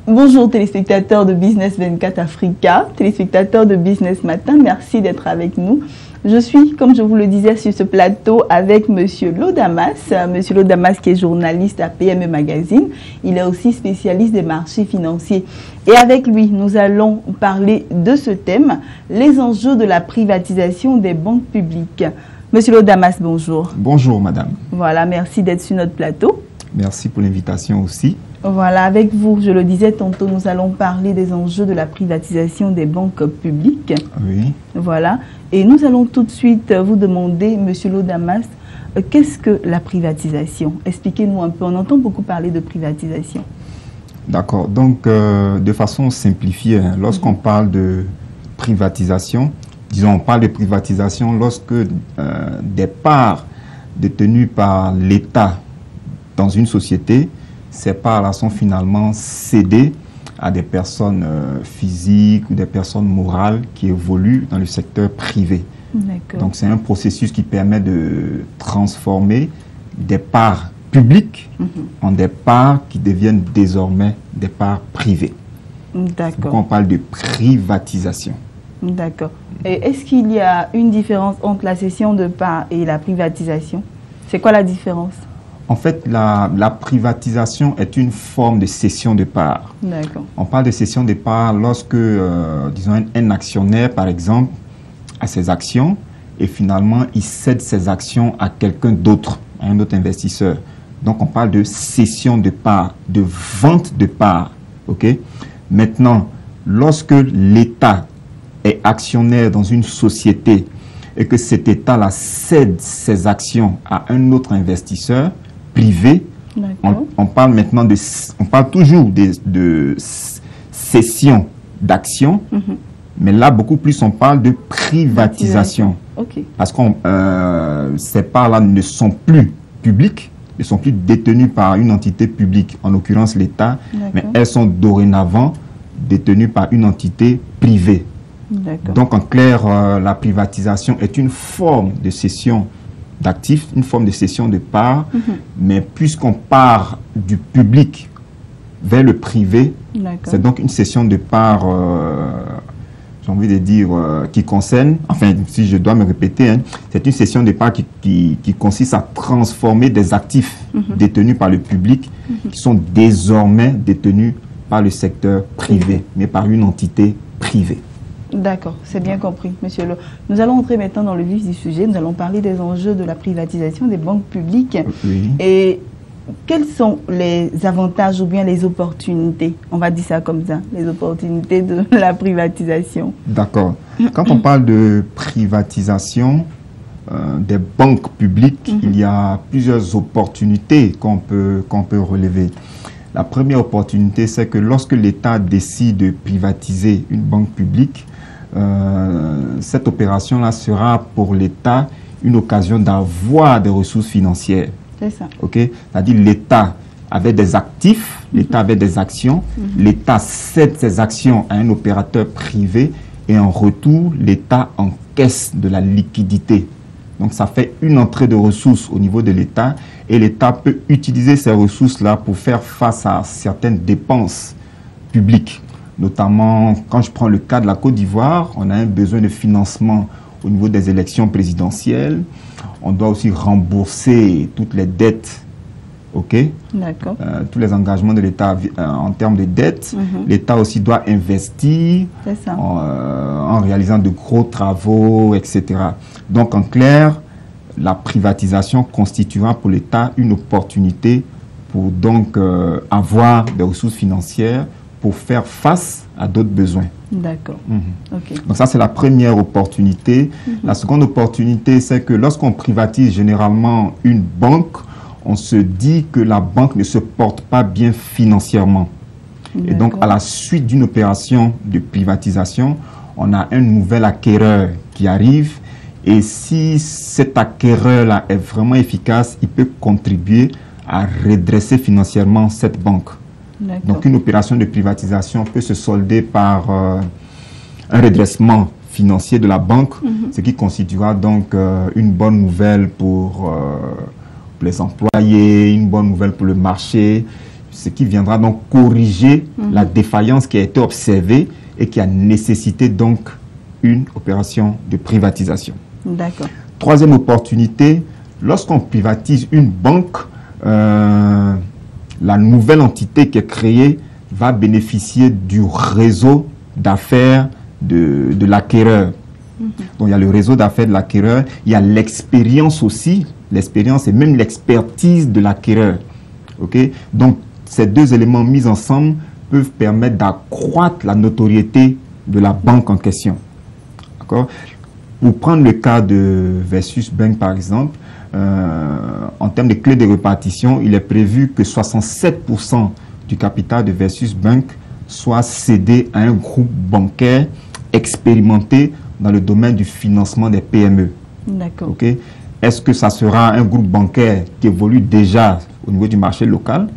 Bonjour téléspectateurs de Business 24 Africa, téléspectateurs de Business Matin, merci d'être avec nous. Je suis, comme je vous le disais, sur ce plateau avec Monsieur Lodamas. Monsieur Lodamas qui est journaliste à PME Magazine. Il est aussi spécialiste des marchés financiers. Et avec lui, nous allons parler de ce thème, les enjeux de la privatisation des banques publiques. Monsieur Lodamas, bonjour. Bonjour madame. Voilà, merci d'être sur notre plateau. Merci pour l'invitation aussi. Voilà, avec vous, je le disais tantôt, nous allons parler des enjeux de la privatisation des banques publiques. Oui. Voilà, et nous allons tout de suite vous demander, Monsieur Lodamas, qu'est-ce que la privatisation? Expliquez-nous un peu, on entend beaucoup parler de privatisation. D'accord, donc de façon simplifiée, lorsqu'on parle de privatisation, disons on parle de privatisation lorsque des parts détenues par l'État dans une société, ces parts-là sont finalement cédées à des personnes physiques ou des personnes morales qui évoluent dans le secteur privé. Donc c'est un processus qui permet de transformer des parts publiques en des parts qui deviennent désormais des parts privées. D'accord. Donc on parle de privatisation. D'accord. Et est-ce qu'il y a une différence entre la cession de parts et la privatisation? C'est quoi la différence? En fait, la privatisation est une forme de cession de parts. On parle de cession de parts lorsque, disons, un actionnaire, par exemple, a ses actions et finalement, il cède ses actions à quelqu'un d'autre, à un autre investisseur. Donc, on parle de cession de parts, de vente de parts. Okay? Maintenant, lorsque l'État est actionnaire dans une société et que cet État-là cède ses actions à un autre investisseur privé, on parle maintenant on parle toujours de cession d'actions, mais là beaucoup plus on parle de privatisation. Parce que ces parts-là ne sont plus publiques, ne sont plus détenues par une entité publique, en l'occurrence l'État, mais elles sont dorénavant détenues par une entité privée. Donc en clair, la privatisation est une forme de cession d'actifs, une forme de cession de parts, mais puisqu'on part du public vers le privé, c'est donc une cession de parts, j'ai envie de dire, qui concerne, enfin si je dois me répéter, c'est une cession de parts qui consiste à transformer des actifs détenus par le public qui sont désormais détenus par le secteur privé, mais par une entité privée. D'accord, c'est bien compris, Monsieur Lo. Nous allons entrer maintenant dans le vif du sujet. Nous allons parler des enjeux de la privatisation des banques publiques. Et quels sont les avantages ou bien les opportunités, on va dire ça comme ça, les opportunités de la privatisation? D'accord. Quand on parle de privatisation des banques publiques, il y a plusieurs opportunités qu'on peut relever. La première opportunité, c'est que lorsque l'État décide de privatiser une banque publique, cette opération-là sera pour l'État une occasion d'avoir des ressources financières. C'est ça. C'est-à-dire l'État avait des actifs, l'État avait des actions, l'État cède ses actions à un opérateur privé et en retour, l'État encaisse de la liquidité. Donc ça fait une entrée de ressources au niveau de l'État et l'État peut utiliser ces ressources-là pour faire face à certaines dépenses publiques. Notamment, quand je prends le cas de la Côte d'Ivoire, on a un besoin de financement au niveau des élections présidentielles. On doit aussi rembourser toutes les dettes, tous les engagements de l'État en termes de dettes. L'État aussi doit investir en réalisant de gros travaux, etc. Donc, en clair, la privatisation constituera pour l'État une opportunité pour donc avoir des ressources financières pour faire face à d'autres besoins. D'accord. Donc ça, c'est la première opportunité. La seconde opportunité, c'est que lorsqu'on privatise généralement une banque, on se dit que la banque ne se porte pas bien financièrement. Et donc, à la suite d'une opération de privatisation, on a un nouvel acquéreur qui arrive. Et si cet acquéreur-là est vraiment efficace, il peut contribuer à redresser financièrement cette banque. Donc une opération de privatisation peut se solder par un redressement financier de la banque, ce qui constituera donc une bonne nouvelle pour les employés, une bonne nouvelle pour le marché, ce qui viendra donc corriger la défaillance qui a été observée et qui a nécessité donc une opération de privatisation. D'accord. Troisième opportunité, lorsqu'on privatise une banque, la nouvelle entité qui est créée va bénéficier du réseau d'affaires de l'acquéreur. Donc il y a le réseau d'affaires de l'acquéreur, il y a l'expérience aussi, l'expérience et même l'expertise de l'acquéreur. Okay? Donc ces deux éléments mis ensemble peuvent permettre d'accroître la notoriété de la banque en question. D'accord? Pour prendre le cas de Versus Bank par exemple, en termes de clés de répartition, il est prévu que 67% du capital de Versus Bank soit cédé à un groupe bancaire expérimenté dans le domaine du financement des PME. D'accord. Okay? Est-ce que ça sera un groupe bancaire qui évolue déjà au niveau du marché local?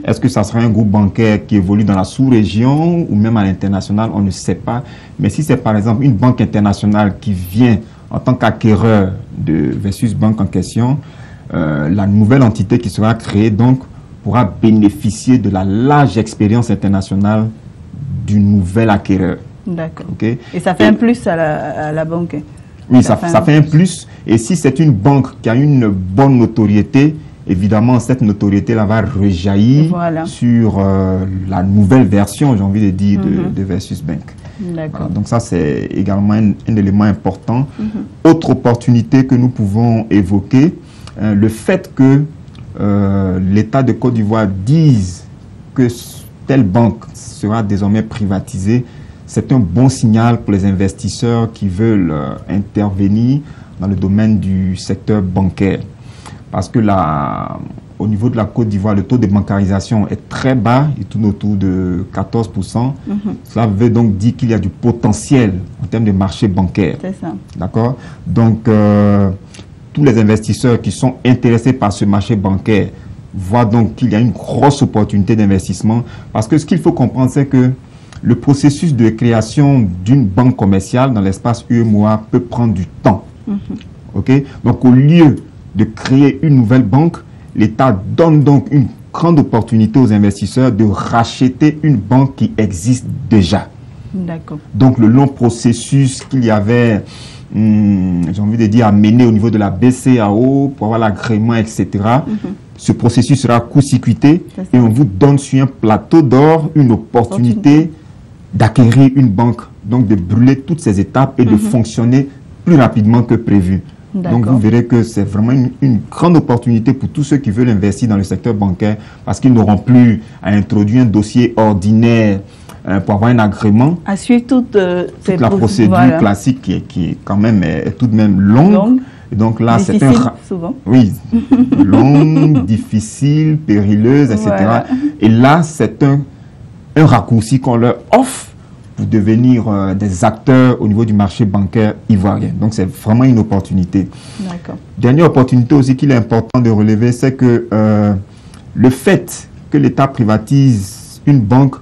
Est-ce que ça sera un groupe bancaire qui évolue dans la sous-région ou même à l'international? On ne sait pas. Mais si c'est par exemple une banque internationale qui vient en tant qu'acquéreur de Versus Bank en question, la nouvelle entité qui sera créée donc pourra bénéficier de la large expérience internationale du nouvel acquéreur. D'accord. Okay? Et ça fait un plus à la banque? Oui, ça fait un plus. Et si c'est une banque qui a une bonne notoriété, évidemment, cette notoriété-là va rejaillir sur la nouvelle version, j'ai envie de dire, de Versus Bank. Voilà, donc ça, c'est également un élément important. Autre opportunité que nous pouvons évoquer, le fait que l'État de Côte d'Ivoire dise que telle banque sera désormais privatisée, c'est un bon signal pour les investisseurs qui veulent intervenir dans le domaine du secteur bancaire. Parce que au niveau de la Côte d'Ivoire, le taux de bancarisation est très bas, il tourne autour de 14%. Cela veut donc dire qu'il y a du potentiel en termes de marché bancaire. C'est ça. D'accord? Donc, tous les investisseurs qui sont intéressés par ce marché bancaire voient donc qu'il y a une grosse opportunité d'investissement. Parce que ce qu'il faut comprendre, c'est que le processus de création d'une banque commerciale dans l'espace UEMOA peut prendre du temps. Okay? Donc, au lieu de créer une nouvelle banque, l'État donne donc une grande opportunité aux investisseurs de racheter une banque qui existe déjà. D'accord. Donc, le long processus qu'il y avait, j'ai envie de dire, à mener au niveau de la BCAO pour avoir l'agrément, etc., ce processus sera court-circuité et on vous donne sur un plateau d'or une opportunité d'acquérir une banque, donc de brûler toutes ces étapes et de fonctionner plus rapidement que prévu. Donc vous verrez que c'est vraiment une grande opportunité pour tous ceux qui veulent investir dans le secteur bancaire parce qu'ils n'auront plus à introduire un dossier ordinaire pour avoir un agrément. À suivre toute la procédure classique qui est quand même tout de même longue. Et donc là, c'est souvent. Oui, longue, difficile, périleuse, etc. Et là, c'est un raccourci qu'on leur offre pour devenir des acteurs au niveau du marché bancaire ivoirien. Donc, c'est vraiment une opportunité. D'accord. Dernière opportunité aussi qu'il est important de relever, c'est que le fait que l'État privatise une banque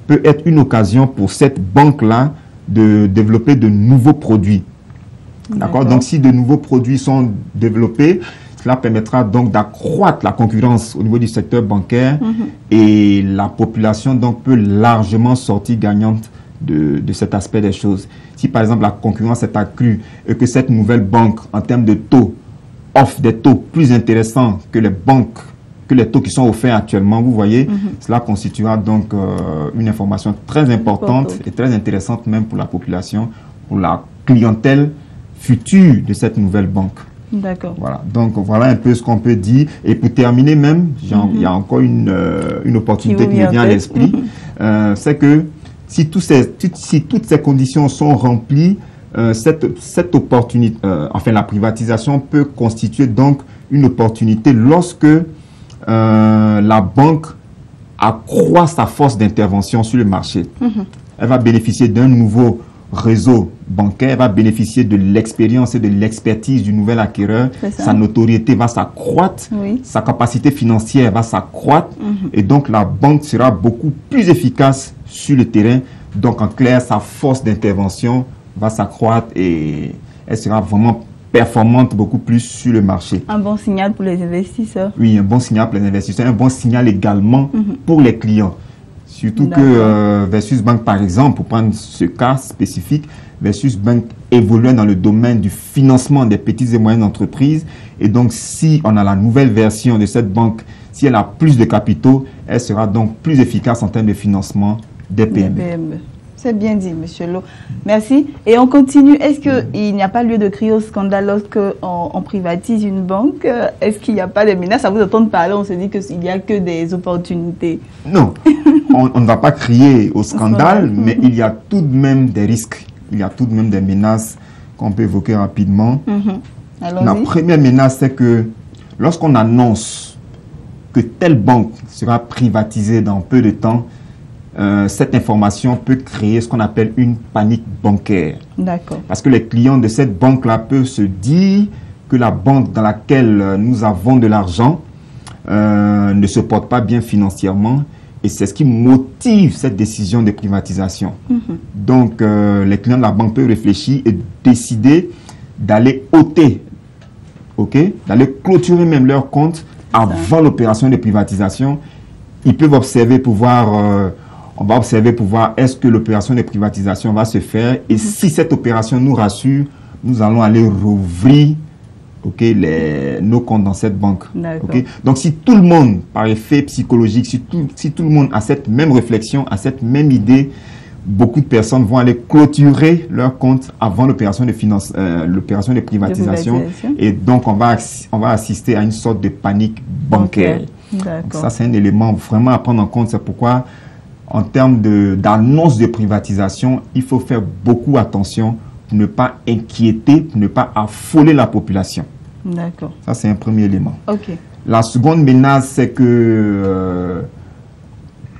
peut être une occasion pour cette banque-là de développer de nouveaux produits. D'accord. Donc, si de nouveaux produits sont développés, cela permettra donc d'accroître la concurrence au niveau du secteur bancaire et la population donc peut largement sortir gagnante de cet aspect des choses. Si par exemple la concurrence est accrue et que cette nouvelle banque en termes de taux offre des taux plus intéressants que les taux qui sont offerts actuellement, vous voyez, cela constituera donc une information très importante et très intéressante même pour la population, pour la clientèle future de cette nouvelle banque. D'accord. Voilà. Donc voilà un peu ce qu'on peut dire. Et pour terminer même, il y a encore une opportunité qui me vient à l'esprit. C'est que si toutes ces conditions sont remplies, cette opportunité, enfin la privatisation peut constituer donc une opportunité lorsque la banque accroît sa force d'intervention sur le marché. Elle va bénéficier d'un nouveau réseau bancaire, va bénéficier de l'expérience et de l'expertise du nouvel acquéreur. Sa notoriété va s'accroître, sa capacité financière va s'accroître et donc la banque sera beaucoup plus efficace sur le terrain. Donc en clair, sa force d'intervention va s'accroître et elle sera vraiment performante beaucoup plus sur le marché. Un bon signal pour les investisseurs. Oui, un bon signal pour les investisseurs, un bon signal également pour les clients. Surtout que Versus Bank, par exemple, pour prendre ce cas spécifique, Versus Bank évoluait dans le domaine du financement des petites et moyennes entreprises. Et donc, si on a la nouvelle version de cette banque, si elle a plus de capitaux, elle sera donc plus efficace en termes de financement des PME. C'est bien dit, Monsieur Lo. Merci. Et on continue. Est-ce qu'il n'y a pas lieu de crier au scandale lorsqu'on privatise une banque? Est-ce qu'il n'y a pas de menaces? À vous entendre parler, on se dit qu'il n'y a que des opportunités. Non, on ne va pas crier au scandale, mais il y a tout de même des risques. Il y a tout de même des menaces qu'on peut évoquer rapidement. La première menace, c'est que lorsqu'on annonce que telle banque sera privatisée dans peu de temps, cette information peut créer ce qu'on appelle une panique bancaire. D'accord. Parce que les clients de cette banque-là peuvent se dire que la banque dans laquelle nous avons de l'argent ne se porte pas bien financièrement. Et c'est ce qui motive cette décision de privatisation. Donc, les clients de la banque peuvent réfléchir et décider d'aller ôter, d'aller clôturer même leur compte avant l'opération de privatisation. Ils peuvent observer pour voir, on va observer pour voir est-ce que l'opération de privatisation va se faire. Et si cette opération nous rassure, nous allons aller rouvrir nos comptes dans cette banque. Donc, si tout le monde, par effet psychologique, si tout le monde a cette même réflexion, a cette même idée, beaucoup de personnes vont aller clôturer leur compte avant l'opération de privatisation. Et donc, on va assister à une sorte de panique bancaire. Donc, ça, c'est un élément vraiment à prendre en compte. C'est pourquoi, en termes d'annonce de privatisation, il faut faire beaucoup attention pour ne pas inquiéter, pour ne pas affoler la population. D'accord. Ça, c'est un premier élément. La seconde menace, c'est que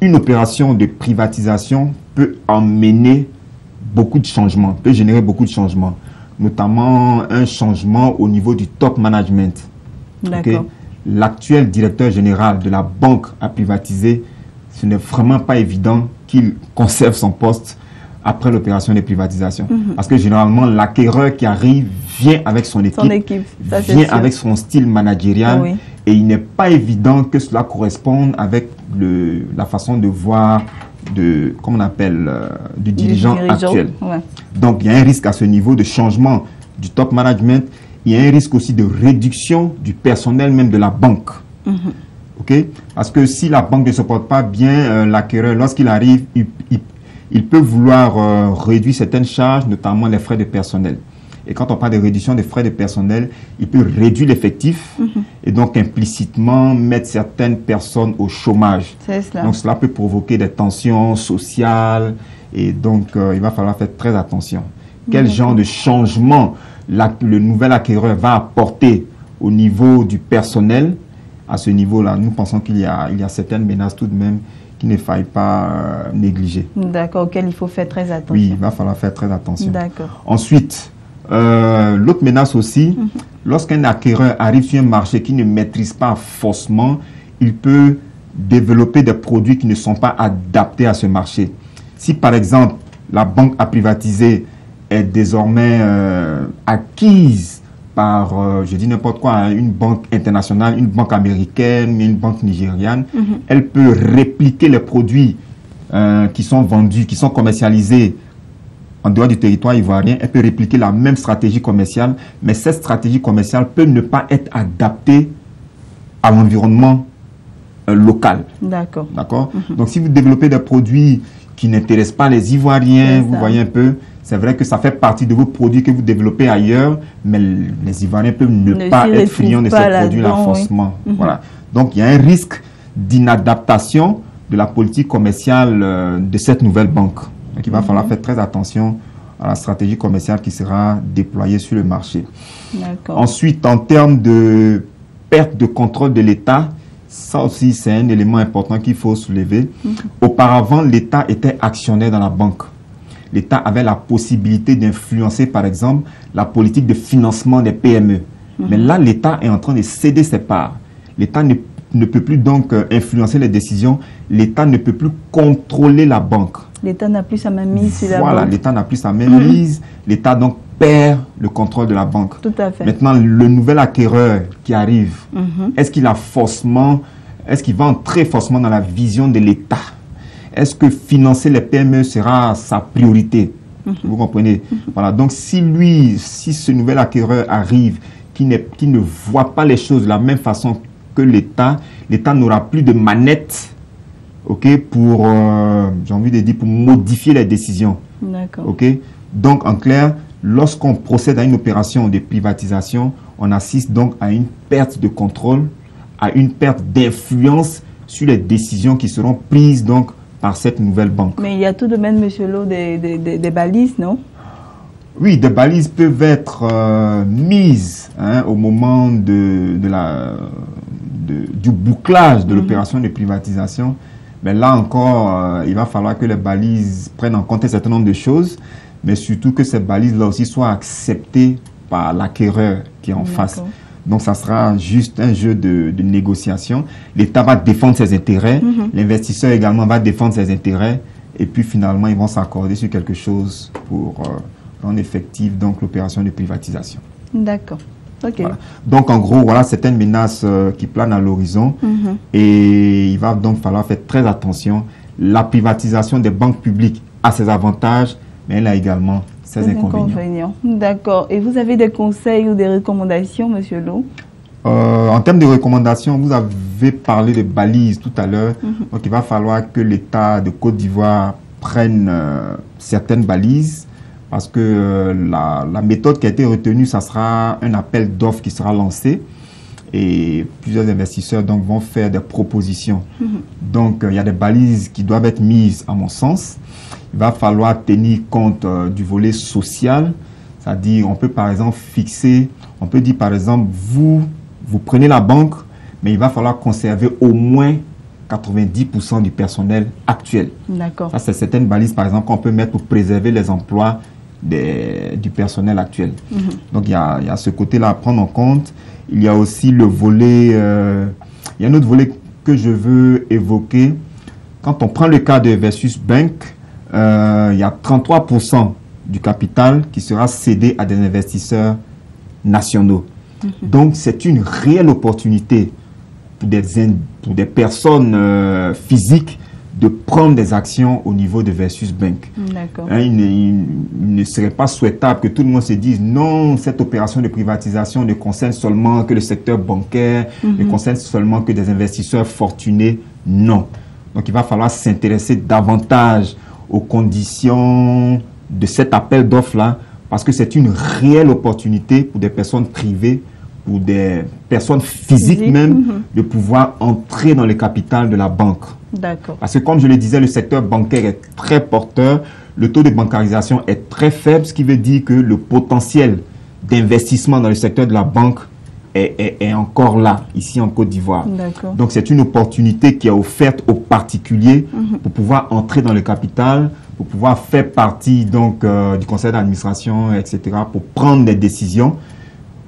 une opération de privatisation peut emmener beaucoup de changements, peut générer beaucoup de changements, notamment un changement au niveau du top management. L'actuel directeur général de la banque à privatiser, ce n'est vraiment pas évident qu'il conserve son poste après l'opération de privatisation. Parce que généralement, l'acquéreur qui arrive vient avec son équipe, vient avec son style managérial. Et il n'est pas évident que cela corresponde avec la façon de voir comment on appelle, du dirigeant actuel. Donc, il y a un risque à ce niveau de changement du top management. Il y a un risque aussi de réduction du personnel même de la banque. Parce que si la banque ne se porte pas bien, l'acquéreur, lorsqu'il arrive, il peut vouloir réduire certaines charges, notamment les frais de personnel. Et quand on parle de réduction des frais de personnel, il peut réduire l'effectif et donc implicitement mettre certaines personnes au chômage. Donc cela peut provoquer des tensions sociales et donc il va falloir faire très attention. Quel genre de changement le nouvel acquéreur va apporter au niveau du personnel? À ce niveau-là, nous pensons qu'il y a certaines menaces tout de même qu'il ne faille pas négliger. D'accord, auquel il faut faire très attention. Oui, il va falloir faire très attention. D'accord. Ensuite, l'autre menace aussi, lorsqu'un acquéreur arrive sur un marché qu'il ne maîtrise pas forcément, il peut développer des produits qui ne sont pas adaptés à ce marché. Si par exemple, la banque à privatiser est désormais acquise par, je dis n'importe quoi, une banque internationale, une banque américaine, une banque nigériane, elle peut répliquer les produits qui sont vendus, qui sont commercialisés en dehors du territoire ivoirien. Elle peut répliquer la même stratégie commerciale, mais cette stratégie commerciale peut ne pas être adaptée à l'environnement local. D'accord. Donc, si vous développez des produits qui n'intéressent pas les Ivoiriens, vous voyez un peu, c'est vrai que ça fait partie de vos produits que vous développez ailleurs, mais les Ivoiriens peuvent ne pas être friands de ces produits-là forcément. Voilà. Donc, il y a un risque d'inadaptation de la politique commerciale de cette nouvelle banque. Donc, il va falloir faire très attention à la stratégie commerciale qui sera déployée sur le marché. Ensuite, en termes de perte de contrôle de l'État, ça aussi, c'est un élément important qu'il faut soulever. Auparavant, l'État était actionnaire dans la banque. L'État avait la possibilité d'influencer, par exemple, la politique de financement des PME. Mais là, l'État est en train de céder ses parts. L'État ne peut plus donc influencer les décisions. L'État ne peut plus contrôler la banque. L'État n'a plus sa main mise sur la banque. Voilà, l'État n'a plus sa main mise. L'État donc perd le contrôle de la banque. Tout à fait. Maintenant, le nouvel acquéreur qui arrive, est-ce qu'il va entrer forcément dans la vision de l'État? Est-ce que financer les PME sera sa priorité? Vous comprenez? Voilà, donc si ce nouvel acquéreur arrive, qui ne voit pas les choses de la même façon que l'État n'aura plus de manette, ok, pour, j'ai envie de dire, pour modifier les décisions. D'accord. Ok? Donc, en clair, lorsqu'on procède à une opération de privatisation, on assiste donc à une perte de contrôle, à une perte d'influence sur les décisions qui seront prises donc par cette nouvelle banque. Mais il y a tout de même, Monsieur Lo, des balises, non? Oui, des balises peuvent être mises au moment du bouclage de l'opération de privatisation. Mais là encore, il va falloir que les balises prennent en compte un certain nombre de choses, mais surtout que ces balises-là aussi soient acceptées par l'acquéreur qui est en face. Donc, ça sera juste un jeu de négociation. L'État va défendre ses intérêts, l'investisseur également va défendre ses intérêts, et puis finalement, ils vont s'accorder sur quelque chose pour rendre effective donc l'opération de privatisation. D'accord. Ok. Voilà. Donc, en gros, voilà certaines menaces qui planent à l'horizon, et il va donc falloir faire très attention. La privatisation des banques publiques a ses avantages, mais elle a également ses inconvénients. D'accord. Et vous avez des conseils ou des recommandations, Monsieur Lo? En termes de recommandations, vous avez parlé de balises tout à l'heure. Donc, il va falloir que l'État de Côte d'Ivoire prenne certaines balises, parce que la méthode qui a été retenue, ça sera un appel d'offres qui sera lancé. Et plusieurs investisseurs donc, vont faire des propositions. Donc, il y a des balises qui doivent être mises, à mon sens. Il va falloir tenir compte du volet social. C'est-à-dire, on peut par exemple fixer, on peut dire par exemple, vous prenez la banque, mais il va falloir conserver au moins 90% du personnel actuel. D'accord. Ça, c'est certaines balises, par exemple, qu'on peut mettre pour préserver les emplois du personnel actuel. Donc, il y a ce côté-là à prendre en compte. Il y a aussi le volet, il y a un autre volet que je veux évoquer. Quand on prend le cas de Versus Bank, il y a 33% du capital qui sera cédé à des investisseurs nationaux. Donc, c'est une réelle opportunité pour des personnes physiques de prendre des actions au niveau de Versus Bank. Il ne serait pas souhaitable que tout le monde se dise non, cette opération de privatisation ne concerne seulement que le secteur bancaire, ne concerne seulement que des investisseurs fortunés. Non. Donc, il va falloir s'intéresser davantage aux conditions de cet appel d'offres-là, parce que c'est une réelle opportunité pour des personnes privées, pour des personnes physiques même, de pouvoir entrer dans le capital de la banque. D'accord. Parce que comme je le disais, le secteur bancaire est très porteur, le taux de bancarisation est très faible, ce qui veut dire que le potentiel d'investissement dans le secteur de la banque est encore là, ici en Côte d'Ivoire. Donc c'est une opportunité qui est offerte aux particuliers pour pouvoir entrer dans le capital, pour pouvoir faire partie donc, du conseil d'administration, etc., pour prendre des décisions,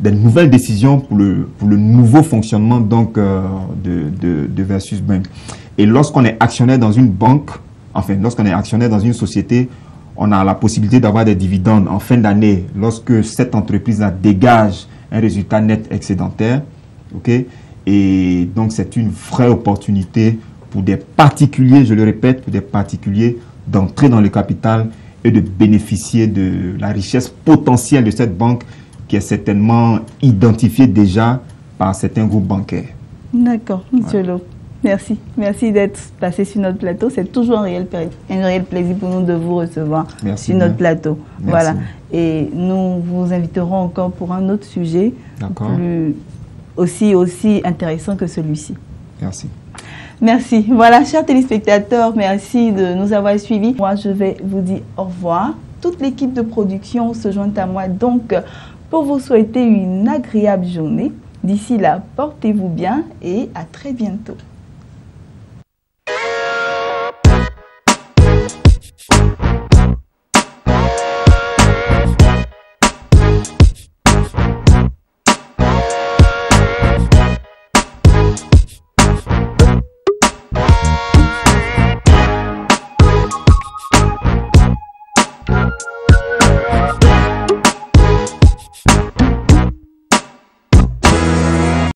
des nouvelles décisions pour le nouveau fonctionnement donc, de Versus Bank. Et lorsqu'on est actionnaire dans une banque, enfin, lorsqu'on est actionnaire dans une société, on a la possibilité d'avoir des dividendes en fin d'année lorsque cette entreprise-là dégage un résultat net excédentaire. Okay? Et donc, c'est une vraie opportunité pour des particuliers, je le répète, pour des particuliers d'entrer dans le capital et de bénéficier de la richesse potentielle de cette banque qui est certainement identifiée déjà par certains groupes bancaires. D'accord, M. Lo. Merci. Merci d'être passé sur notre plateau. C'est toujours un réel plaisir pour nous de vous recevoir sur notre plateau. Merci. Voilà. Et nous vous inviterons encore pour un autre sujet aussi intéressant que celui-ci. Merci. Merci. Voilà, chers téléspectateurs, merci de nous avoir suivis. Moi, je vais vous dire au revoir. Toute l'équipe de production se joint à moi donc pour vous souhaiter une agréable journée. D'ici là, portez-vous bien et à très bientôt.